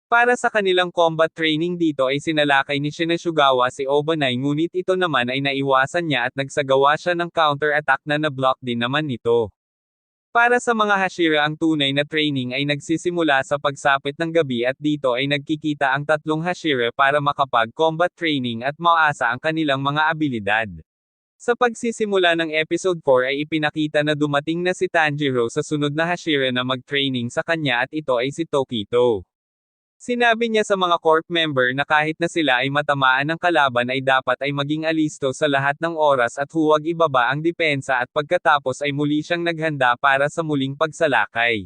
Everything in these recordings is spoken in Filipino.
Para sa kanilang combat training dito ay sinalakay ni Shinasugawa si Obanai ngunit ito naman ay naiwasan niya at nagsagawa siya ng counter-attack na na-block din naman nito. Para sa mga Hashira ang tunay na training ay nagsisimula sa pagsapit ng gabi at dito ay nagkikita ang tatlong Hashira para makapag-combat training at maasa ang kanilang mga abilidad. Sa pagsisimula ng episode 4 ay ipinakita na dumating na si Tanjiro sa sunod na Hashira na mag-training sa kanya at ito ay si Tokito. Sinabi niya sa mga corp member na kahit na sila ay matamaan ng kalaban ay dapat ay maging alisto sa lahat ng oras at huwag ibaba ang depensa at pagkatapos ay muli siyang naghanda para sa muling pagsalakay.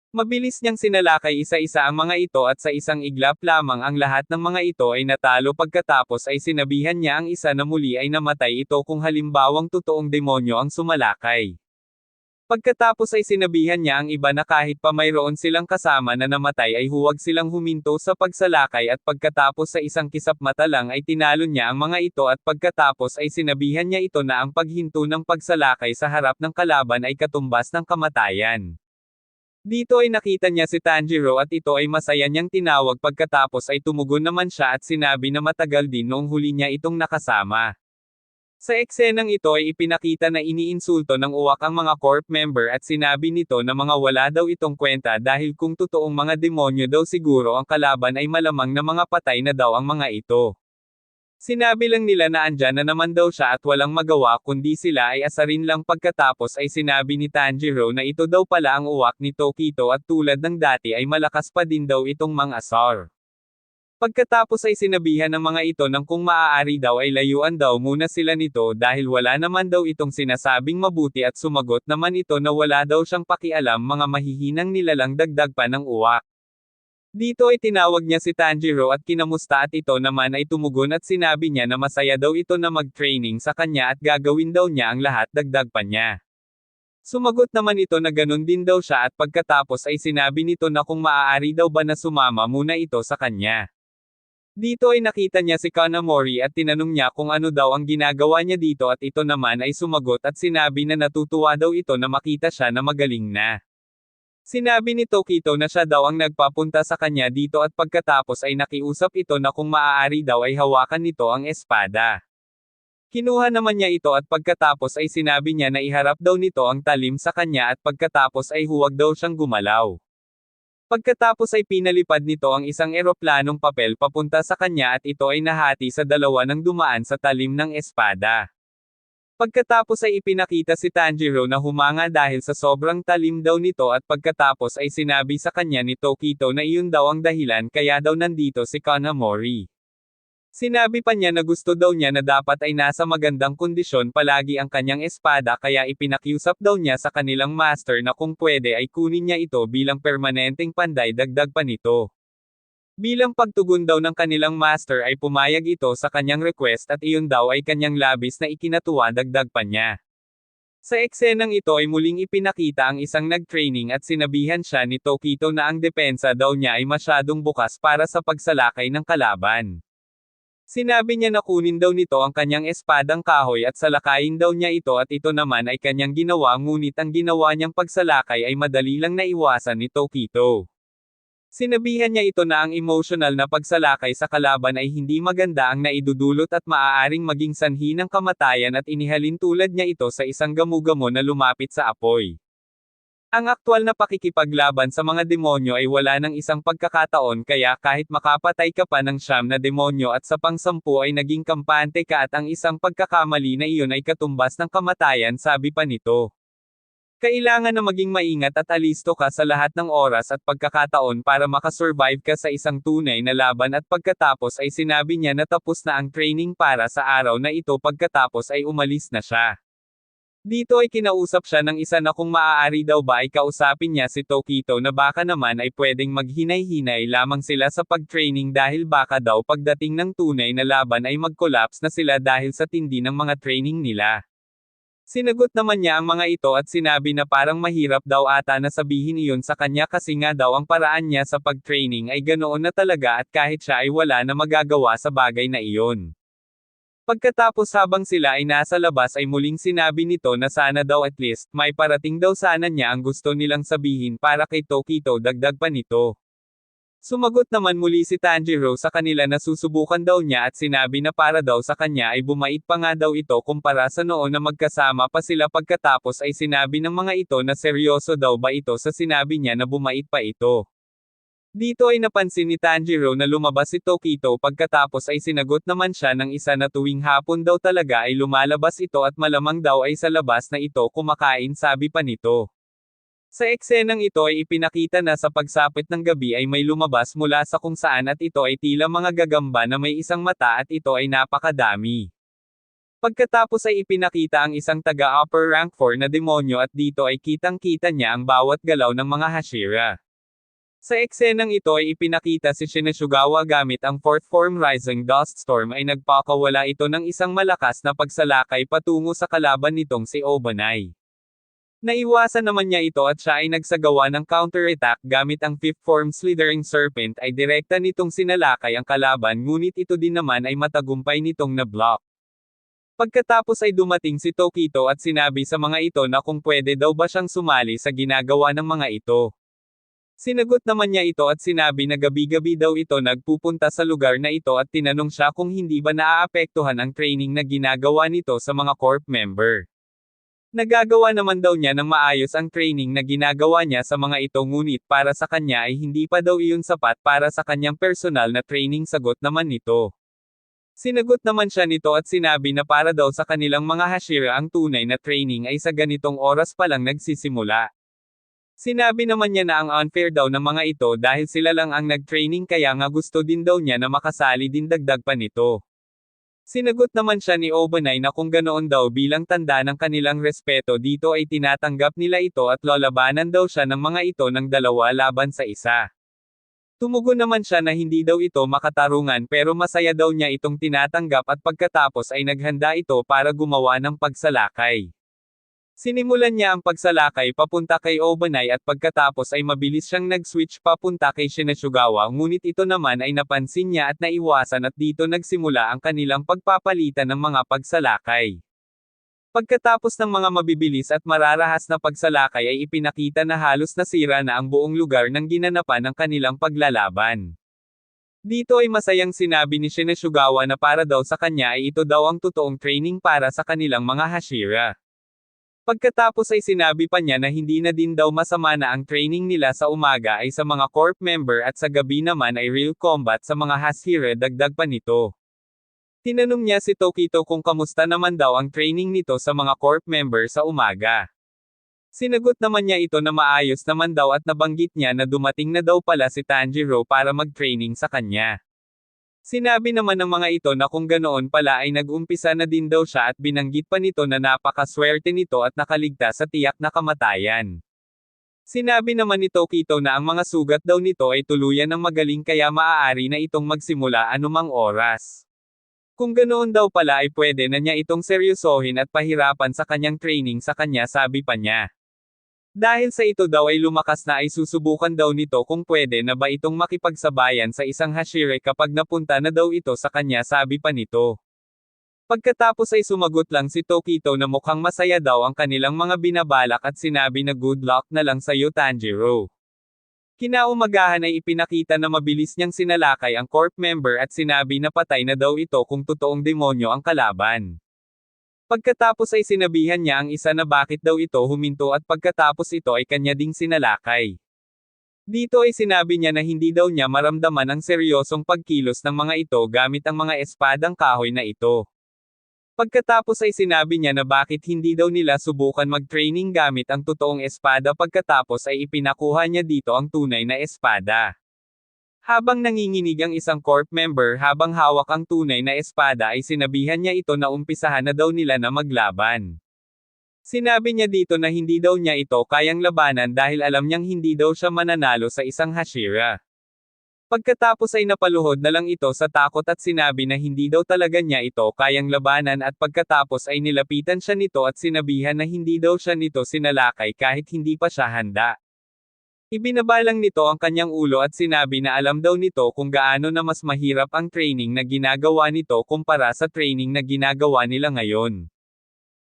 Mabilis niyang sinalakay isa-isa ang mga ito at sa isang iglap lamang ang lahat ng mga ito ay natalo pagkatapos ay sinabihan niya ang isa na muli ay namatay ito kung halimbawang totoong demonyo ang sumalakay. Pagkatapos ay sinabihan niya ang iba na kahit pa mayroon silang kasama na namatay ay huwag silang huminto sa pagsalakay at pagkatapos sa isang kisap mata lang ay tinalo niya ang mga ito at pagkatapos ay sinabihan niya ito na ang paghinto ng pagsalakay sa harap ng kalaban ay katumbas ng kamatayan. Dito ay nakita niya si Tanjiro at ito ay masaya niyang tinawag pagkatapos ay tumugon naman siya at sinabi na matagal din noong huli niya itong nakasama. Sa eksenang ito ay ipinakita na iniinsulto ng uwak ang mga corp member at sinabi nito na mga wala daw itong kwenta dahil kung totoong mga demonyo daw siguro ang kalaban ay malamang na mga patay na daw ang mga ito. Sinabi lang nila na andyan na naman daw siya at walang magawa kundi sila ay asarin lang pagkatapos ay sinabi ni Tanjiro na ito daw pala ang uwak ni Tokito at tulad ng dati ay malakas pa din daw itong mang-asar. Pagkatapos ay sinabihan ng mga ito nang kung maaari daw ay layuan daw muna sila nito dahil wala naman daw itong sinasabing mabuti at sumagot naman ito na wala daw siyang pakialam mga mahihinang nilalang dagdag pa ng uwak. Dito ay tinawag niya si Tanjiro at kinamusta at ito naman ay tumugon at sinabi niya na masaya daw ito na mag-training sa kanya at gagawin daw niya ang lahat dagdag pa niya. Sumagot naman ito na ganun din daw siya at pagkatapos ay sinabi nito na kung maaari daw ba na sumama muna ito sa kanya. Dito ay nakita niya si Kanamori at tinanong niya kung ano daw ang ginagawa niya dito at ito naman ay sumagot at sinabi na natutuwa daw ito na makita siya na magaling na. Sinabi ni Tokito na siya daw ang nagpapunta sa kanya dito at pagkatapos ay nakiusap ito na kung maaari daw ay hawakan nito ang espada. Kinuha naman niya ito at pagkatapos ay sinabi niya na iharap daw nito ang talim sa kanya at pagkatapos ay huwag daw siyang gumalaw. Pagkatapos ay pinalipad nito ang isang eroplanong papel papunta sa kanya at ito ay nahati sa dalawa nang dumaan sa talim ng espada. Pagkatapos ay ipinakita si Tanjiro na humanga dahil sa sobrang talim daw nito at pagkatapos ay sinabi sa kanya ni Tokito na iyon daw ang dahilan kaya daw nandito si Kanamori. Sinabi pa niya na gusto daw niya na dapat ay nasa magandang kondisyon palagi ang kanyang espada kaya ipinakiusap daw niya sa kanilang master na kung pwede ay kunin niya ito bilang permanenteng panday dagdag pa nito. Bilang pagtugon daw ng kanilang master ay pumayag ito sa kanyang request at iyon daw ay kanyang labis na ikinatuwa dagdag pa niya. Sa eksenang ito ay muling ipinakita ang isang nag-training at sinabihan siya ni Tokito na ang depensa daw niya ay masyadong bukas para sa pagsalakay ng kalaban. Sinabi niya na kunin daw nito ang kanyang espadang kahoy at salakayin daw niya ito at ito naman ay kanyang ginawa ngunit ang ginawa niyang pagsalakay ay madali lang naiwasan ni Tokito. Sinabihan niya ito na ang emotional na pagsalakay sa kalaban ay hindi maganda ang naidudulot at maaaring maging sanhi ng kamatayan at inihalin tulad niya ito sa isang gamugamo na lumapit sa apoy. Ang aktwal na pakikipaglaban sa mga demonyo ay wala ng isang pagkakataon kaya kahit makapatay ka pa ng 9 na demonyo at sa pang-10 ay naging kampante ka at ang isang pagkakamali na iyon ay katumbas ng kamatayan sabi pa nito. Kailangan na maging maingat at alisto ka sa lahat ng oras at pagkakataon para makasurvive ka sa isang tunay na laban at pagkatapos ay sinabi niya na tapos na ang training para sa araw na ito pagkatapos ay umalis na siya. Dito ay kinausap siya ng isa na kung maaari daw ba ay kausapin niya si Tokito na baka naman ay pwedeng maghinay-hinay lamang sila sa pag-training dahil baka daw pagdating ng tunay na laban ay mag-collapse na sila dahil sa tindi ng mga training nila. Sinagot naman niya ang mga ito at sinabi na parang mahirap daw ata na sabihin iyon sa kanya kasi nga daw ang paraan niya sa pag-training ay ganoon na talaga at kahit siya ay wala na magagawa sa bagay na iyon. Pagkatapos habang sila ay nasa labas ay muling sinabi nito na sana daw at least may parating daw sana niya ang gusto nilang sabihin para kay Tokito dagdag pa nito. Sumagot naman muli si Tanjiro sa kanila na susubukan daw niya at sinabi na para daw sa kanya ay bumait pa nga daw ito kumpara sa noon na magkasama pa sila pagkatapos ay sinabi ng mga ito na seryoso daw ba ito sa sinabi niya na bumait pa ito. Dito ay napansin ni Tanjiro na lumabas si Tokito pagkatapos ay sinagot naman siya ng isa na tuwing hapon daw talaga ay lumalabas ito at malamang daw ay sa labas na ito kumakain sabi pa nito. Sa eksenang ito ay ipinakita na sa pagsapit ng gabi ay may lumabas mula sa kung saan at ito ay tila mga gagamba na may isang mata at ito ay napakadami. Pagkatapos ay ipinakita ang isang taga-upper rank 4 na demonyo at dito ay kitang-kita niya ang bawat galaw ng mga Hashira. Sa eksenang ito ay ipinakita si Shinachugawa gamit ang 4th form Rising Dust Storm ay nagpakawala ito ng isang malakas na pagsalakay patungo sa kalaban nitong si Obanai. Naiwasan naman niya ito at siya ay nagsagawa ng counter-attack gamit ang 5th form Slithering Serpent ay direkta nitong sinalakay ang kalaban ngunit ito din naman ay matagumpay nitong na-block. Pagkatapos ay dumating si Tokito at sinabi sa mga ito na kung pwede daw ba siyang sumali sa ginagawa ng mga ito. Sinagot naman niya ito at sinabi na gabi-gabi daw ito nagpupunta sa lugar na ito at tinanong siya kung hindi ba naaapektuhan ang training na ginagawa nito sa mga corp member. Nagagawa naman daw niya ng maayos ang training na ginagawa niya sa mga ito ngunit para sa kanya ay hindi pa daw iyon sapat para sa kanyang personal na training sagot naman nito. Sinagot naman siya nito at sinabi na para daw sa kanilang mga Hashira ang tunay na training ay sa ganitong oras pa lang nagsisimula. Sinabi naman niya na ang unfair daw ng mga ito dahil sila lang ang nag-training kaya nga gusto din daw niya na makasali din dagdag pa nito. Sinagot naman siya ni Obanai na kung ganoon daw bilang tanda ng kanilang respeto dito ay tinatanggap nila ito at lolabanan daw siya ng mga ito ng 2 laban sa 1. Tumugon naman siya na hindi daw ito makatarungan pero masaya daw niya itong tinatanggap at pagkatapos ay naghanda ito para gumawa ng pagsalakay. Sinimulan niya ang pagsalakay papunta kay Obanai at pagkatapos ay mabilis siyang nag-switch papunta kay Shinachugawa ngunit ito naman ay napansin niya at naiwasan at dito nagsimula ang kanilang pagpapalitan ng mga pagsalakay. Pagkatapos ng mga mabibilis at mararahas na pagsalakay ay ipinakita na halos nasira na ang buong lugar ng ginanapan ng kanilang paglalaban. Dito ay masayang sinabi ni Shinachugawa na para daw sa kanya ay ito daw ang totoong training para sa kanilang mga Hashira. Pagkatapos ay sinabi pa niya na hindi na din daw masama na ang training nila sa umaga ay sa mga corp member at sa gabi naman ay real combat sa mga Hashira dagdag pa nito. Tinanong niya si Tokito kung kamusta naman daw ang training nito sa mga corp member sa umaga. Sinagot naman niya ito na maayos naman daw at nabanggit niya na dumating na daw pala si Tanjiro para mag-training sa kanya. Sinabi naman ng mga ito na kung ganoon pala ay nag-umpisa na din daw siya at binanggit pa nito na napakaswerte nito at nakaligtas sa tiyak na kamatayan. Sinabi naman ni Tokito na ang mga sugat daw nito ay tuluyan ng magaling kaya maaari na itong magsimula anumang oras. Kung ganoon daw pala ay pwede na niya itong seryosohin at pahirapan sa kanyang training sa kanya sabi pa niya. Dahil sa ito daw ay lumakas na ay susubukan daw nito kung pwede na ba itong makipagsabayan sa isang Hashira kapag napunta na daw ito sa kanya sabi pa nito. Pagkatapos ay sumagot lang si Tokito na mukhang masaya daw ang kanilang mga binabalak at sinabi na good luck na lang sa iyo Tanjiro. Kinaumagahan ay ipinakita na mabilis niyang sinalakay ang corp member at sinabi na patay na daw ito kung totoong demonyo ang kalaban. Pagkatapos ay sinabihan niya ang isa na bakit daw ito huminto at pagkatapos ito ay kanya ding sinalakay. Dito ay sinabi niya na hindi daw niya maramdaman ang seryosong pagkilos ng mga ito gamit ang mga espadang kahoy na ito. Pagkatapos ay sinabi niya na bakit hindi daw nila subukan mag-training gamit ang totoong espada pagkatapos ay ipinakuha niya dito ang tunay na espada. Habang nanginginig ang isang corp member habang hawak ang tunay na espada ay sinabihan niya ito na umpisahan na daw nila na maglaban. Sinabi niya dito na hindi daw niya ito kayang labanan dahil alam niyang hindi daw siya mananalo sa isang Hashira. Pagkatapos ay napaluhod na lang ito sa takot at sinabi na hindi daw talaga niya ito kayang labanan at pagkatapos ay nilapitan siya nito at sinabihan na hindi daw siya nito sinalakay kahit hindi pa siya handa. Ibinabalang nito ang kanyang ulo at sinabi na alam daw nito kung gaano na mas mahirap ang training na ginagawa nito kumpara sa training na ginagawa nila ngayon.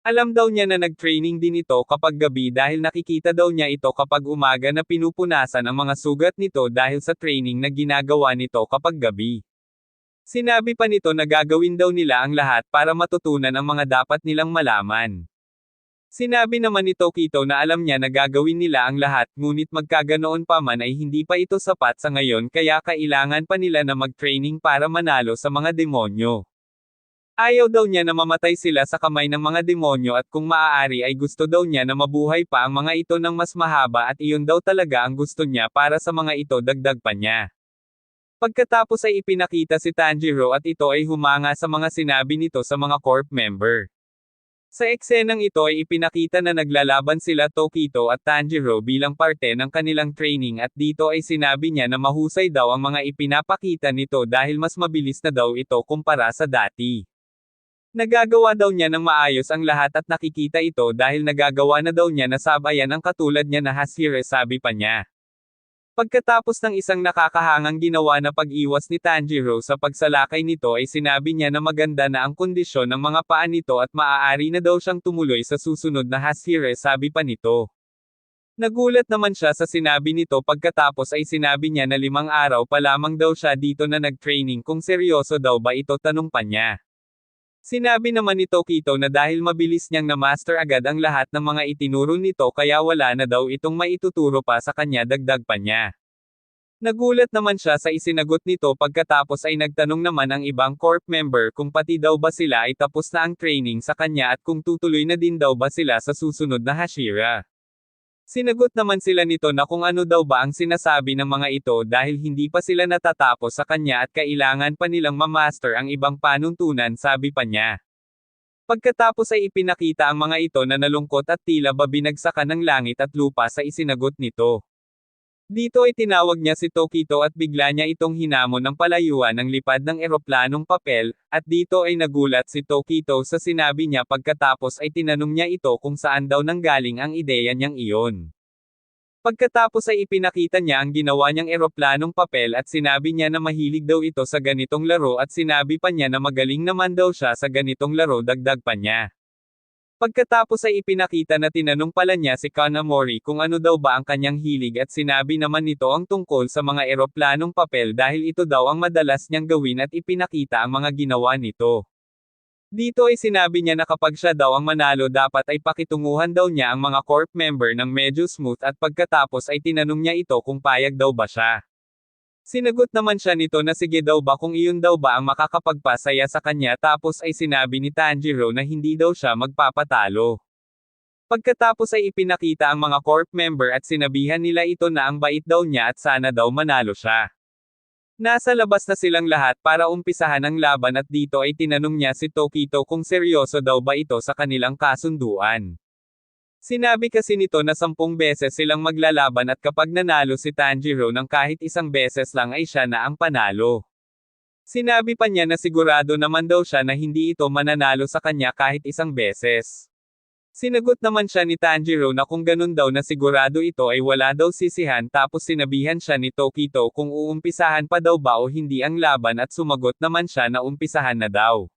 Alam daw niya na nag-training din ito kapag gabi dahil nakikita daw niya ito kapag umaga na pinupunasan ang mga sugat nito dahil sa training na ginagawa nito kapag gabi. Sinabi pa nito na gagawin daw nila ang lahat para matutunan ang mga dapat nilang malaman. Sinabi naman ni Tokito na alam niya na gagawin nila ang lahat ngunit magkaganoon pa man ay hindi pa ito sapat sa ngayon kaya kailangan pa nila na mag-training para manalo sa mga demonyo. Ayaw daw niya na mamatay sila sa kamay ng mga demonyo at kung maaari ay gusto daw niya na mabuhay pa ang mga ito ng mas mahaba at iyon daw talaga ang gusto niya para sa mga ito dagdag pa niya. Pagkatapos ay ipinakita si Tanjiro at ito ay humanga sa mga sinabi nito sa mga corp member. Sa eksenang ito ay ipinakita na naglalaban sila Tokito at Tanjiro bilang parte ng kanilang training at dito ay sinabi niya na mahusay daw ang mga ipinapakita nito dahil mas mabilis na daw ito kumpara sa dati. Nagagawa daw niya ng maayos ang lahat at nakikita ito dahil nagagawa na daw niya na sabayan ang katulad niya na Hashira sabi pa niya. Pagkatapos ng isang nakakahangang ginawa na pag-iwas ni Tanjiro sa pagsalakay nito ay sinabi niya na maganda na ang kondisyon ng mga paa nito at maaari na daw siyang tumuloy sa susunod na Hashira sabi pa nito. Nagulat naman siya sa sinabi nito pagkatapos ay sinabi niya na 5 araw pa lamang daw siya dito na nag-training kung seryoso daw ba ito tanong pa niya. Sinabi naman ni Tokito na dahil mabilis niyang na-master agad ang lahat ng mga itinuro nito kaya wala na daw itong maituturo pa sa kanya dagdag pa niya. Nagulat naman siya sa isinagot nito pagkatapos ay nagtanong naman ang ibang corp member kung pati daw ba sila ay tapos na ang training sa kanya at kung tutuloy na din daw ba sila sa susunod na Hashira. Sinagot naman sila nito na kung ano daw ba ang sinasabi ng mga ito dahil hindi pa sila natatapos sa kanya at kailangan pa nilang ma-master ang ibang panuntunan sabi pa niya. Pagkatapos ay ipinakita ang mga ito na nalungkot at tila ba binagsakan ng langit at lupa sa isinagot nito. Dito ay tinawag niya si Tokito at bigla niya itong hinamon ng palayuan ng lipad ng eroplanong papel, at dito ay nagulat si Tokito sa sinabi niya pagkatapos ay tinanong niya ito kung saan daw nanggaling ang ideya niyang iyon. Pagkatapos ay ipinakita niya ang ginawa niyang eroplanong papel at sinabi niya na mahilig daw ito sa ganitong laro at sinabi pa niya na magaling naman daw siya sa ganitong laro dagdag pa niya. Pagkatapos ay ipinakita na tinanong pala niya si Kanamori kung ano daw ba ang kanyang hilig at sinabi naman nito ang tungkol sa mga eroplanong papel dahil ito daw ang madalas niyang gawin at ipinakita ang mga ginawa nito. Dito ay sinabi niya na kapag siya daw ang manalo dapat ay pakitunguhan daw niya ang mga corp member ng medyo smooth at pagkatapos ay tinanong niya ito kung payag daw ba siya. Sinagot naman siya nito na sige daw ba kung iyon daw ba ang makakapagpasaya sa kanya tapos ay sinabi ni Tanjiro na hindi daw siya magpapatalo. Pagkatapos ay ipinakita ang mga corp member at sinabihan nila ito na ang bait daw niya at sana daw manalo siya. Nasa labas na silang lahat para umpisahan ang laban at dito ay tinanong niya si Tokito kung seryoso daw ba ito sa kanilang kasunduan. Sinabi kasi nito na 10 beses silang maglalaban at kapag nanalo si Tanjiro ng kahit 1 beses lang ay siya na ang panalo. Sinabi pa niya na sigurado naman daw siya na hindi ito mananalo sa kanya kahit 1 beses. Sinagot naman siya ni Tanjiro na kung ganun daw na sigurado ito ay wala daw sisihan tapos sinabihan siya ni Tokito kung uumpisahan pa daw ba o hindi ang laban at sumagot naman siya na umpisahan na daw.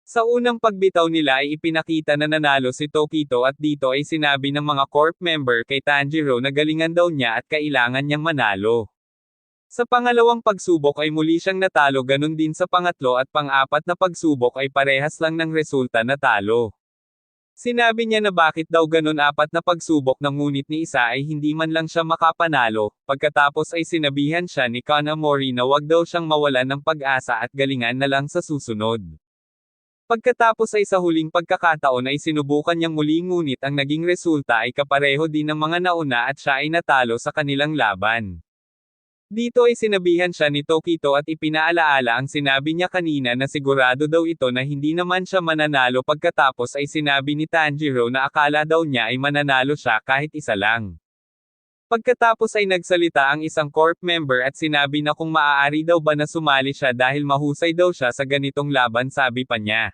Sa unang pagbitaw nila ay ipinakita na nanalo si Tokito at dito ay sinabi ng mga corp member kay Tanjiro na galingan daw niya at kailangan niyang manalo. Sa pangalawang pagsubok ay muli siyang natalo ganun din sa pangatlo at pang-apat na pagsubok ay parehas lang ng resulta natalo. Sinabi niya na bakit daw ganun 4 na pagsubok na ngunit ni isa ay hindi man lang siya makapanalo, pagkatapos ay sinabihan siya ni Kanamori na wag daw siyang mawalan ng pag-asa at galingan na lang sa susunod. Pagkatapos ay sa huling pagkakataon ay sinubukan niyang muli ngunit ang naging resulta ay kapareho din ng mga nauna at siya ay natalo sa kanilang laban. Dito ay sinabihan siya ni Tokito at ipinaalaala ang sinabi niya kanina na sigurado daw ito na hindi naman siya mananalo pagkatapos ay sinabi ni Tanjiro na akala daw niya ay mananalo siya kahit isa lang. Pagkatapos ay nagsalita ang isang corp member at sinabi na kung maaari daw ba na sumali siya dahil mahusay daw siya sa ganitong laban sabi pa niya.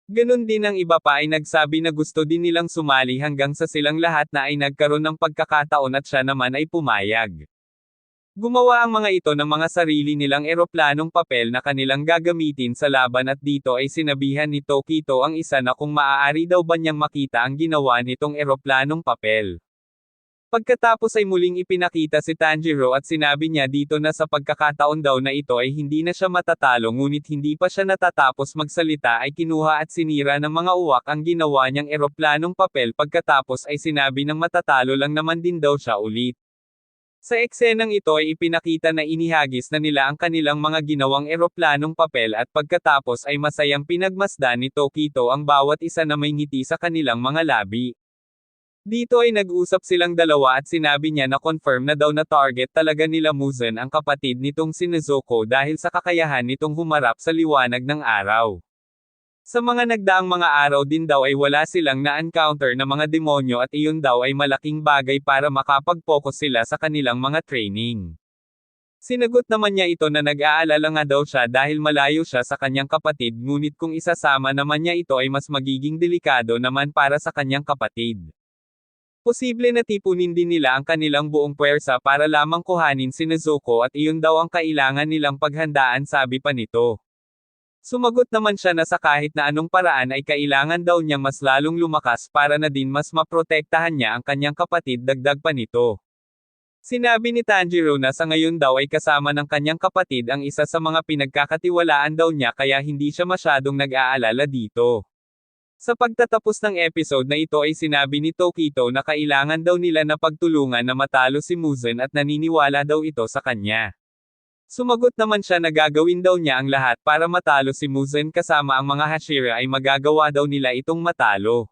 Ganon din ang iba pa ay nagsabi na gusto din nilang sumali hanggang sa silang lahat na ay nagkaroon ng pagkakataon at siya naman ay pumayag. Gumawa ang mga ito ng mga sarili nilang eroplanong papel na kanilang gagamitin sa laban at dito ay sinabihan ni Tokito ang isa na kung maaari daw ba niyang makita ang ginawa nitong eroplanong papel. Pagkatapos ay muling ipinakita si Tanjiro at sinabi niya dito na sa pagkakataon daw na ito ay hindi na siya matatalo ngunit hindi pa siya natatapos magsalita ay kinuha at sinira ng mga uwak ang ginawa niyang eroplanong papel pagkatapos ay sinabi ng matatalo lang naman din daw siya ulit. Sa eksenang ito ay ipinakita na inihagis na nila ang kanilang mga ginawang eroplanong papel at pagkatapos ay masayang pinagmasdan ni Tokito ang bawat isa na may ngiti sa kanilang mga labi. Dito ay nag-usap silang dalawa at sinabi niya na confirm na daw na target talaga nila Muzan ang kapatid nitong si Nezuko dahil sa kakayahan nitong humarap sa liwanag ng araw. Sa mga nagdaang mga araw din daw ay wala silang na-encounter na mga demonyo at iyon daw ay malaking bagay para makapag-focus sila sa kanilang mga training. Sinagot naman niya ito na nag-aalala nga daw siya dahil malayo siya sa kanyang kapatid ngunit kung isasama naman niya ito ay mas magiging delikado naman para sa kanyang kapatid. Posible na tipunin din nila ang kanilang buong puwersa para lamang kuhanin si Nezuko at iyon daw ang kailangan nilang paghandaan sabi pa nito. Sumagot naman siya na sa kahit na anong paraan ay kailangan daw niyang mas lalong lumakas para na din mas maprotektahan niya ang kanyang kapatid dagdag pa nito. Sinabi ni Tanjiro na sa ngayon daw ay kasama ng kanyang kapatid ang isa sa mga pinagkakatiwalaan daw niya kaya hindi siya masyadong nag-aalala dito. Sa pagtatapos ng episode na ito ay sinabi ni Tokito na kailangan daw nila na pagtulungan na matalo si Muzan at naniniwala daw ito sa kanya. Sumagot naman siya na gagawin daw niya ang lahat para matalo si Muzan kasama ang mga Hashira ay magagawa daw nila itong matalo.